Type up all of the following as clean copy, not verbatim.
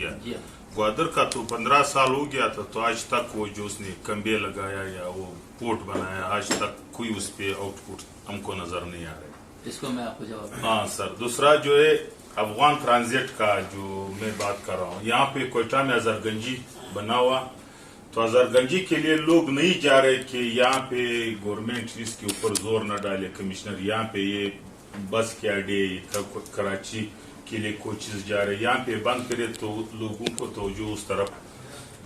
ग्वादर का तो 15 साल हो गया था, तो आज तक वो जो उसने खंबे लगाया या वो पोर्ट बनाया, आज तक कोई उस पे आउटपुट हमको नजर नहीं आ रहा है। इसको मैं आपको जवाब। हाँ सर, दूसरा जो है अफगान ट्रांजिट का जो मैं बात कर रहा हूँ, यहाँ पे कोयटा में अजहरगंजी बना हुआ, तो अजहरगंजी के लिए लोग नहीं जा रहे कि यहाँ पे गवर्नमेंट इसके ऊपर जोर न डाले। कमिश्नर यहाँ पे ये बस के अड्डे कराची के लिए कोचेस जा रहे, यहाँ पे बंद करे तो लोगों को तो जो उस तरफ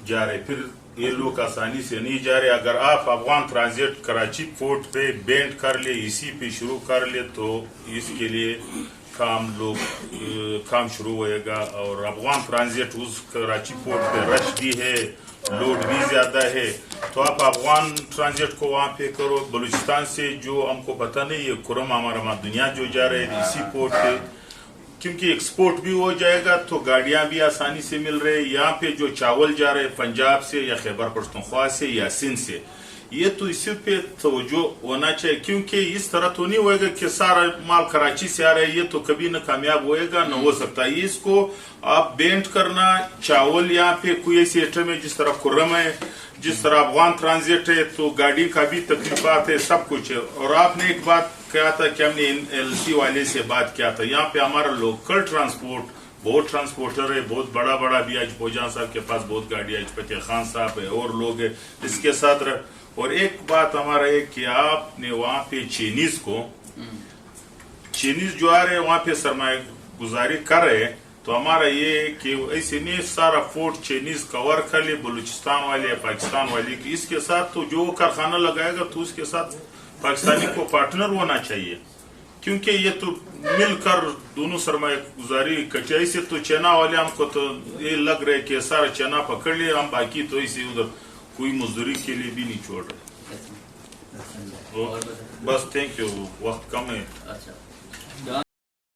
जा रहे, फिर ये लोग आसानी से नहीं जा रहे। अगर आप अफगान ट्रांजिट कराची पोर्ट पे बैंड कर ले, इसी पे शुरू कर ले, तो इसके लिए काम शुरू होएगा। और अफगान ट्रांजिट उस कराची पोर्ट पे रश भी है, लोड भी ज्यादा है, तो आप अफगान ट्रांजिट को वहाँ पे करो। बलूचिस्तान से जो हमको पता नहीं है खुरम हमारा दुनिया जो जा रहे हैं इसी पोर्ट पे, क्योंकि एक्सपोर्ट भी हो जाएगा तो गाड़ियां भी आसानी से मिल रहे। यहाँ पे जो चावल जा रहे पंजाब से या खैबर पख्तूनख्वा से या सिंध से, ये तो इसी पे तवज्जो होना चाहिए, क्योंकि इस तरह तो नहीं होएगा कि सारा माल कराची से आ रहा है, ये तो कभी न कामयाब होएगा न हो सकता है। इसको आप बेंट करना, चावल यहाँ पे कोई ऐसी आइटम है जिस तरह खुर्रम है, जिस तरह अफगान ट्रांजिट है, तो गाड़ी का भी तकलीफात है, सब कुछ है। और आपने एक बात कहा था कि हमने एलसी वाले से बात किया था, यहाँ पे हमारा लोकल ट्रांसपोर्ट बहुत ट्रांसपोर्टर है, बहुत बड़ा बड़ा भी आज फौजान साहब के पास बहुत गाड़ी है, फतेह खान साहब है और लोग है इसके साथ और एक बात हमारा है कि आपने वहाँ पे चीनीज जो आ रहे हैं वहाँ पे सरमाया गुजारी कर रहे हैं, तो हमारा ये है कि ऐसे नहीं सारा फोर्ट चीनीज कवर कर ले, बलूचिस्तान वाले या पाकिस्तान वाले की, इसके साथ तो जो कारखाना लगाएगा तो उसके साथ पाकिस्तानी को पार्टनर होना चाहिए, क्योंकि ये तो मिलकर दोनों सरमाया गुजारी कचाई से। तो चना वाले हमको तो ये लग रहा है कि सारा चना पकड़ लिया हम, बाकी तो इसे उधर कोई मजदूरी के लिए भी नहीं छोड़ रहे। बस थैंक यू, वक्त कम है। अच्छा।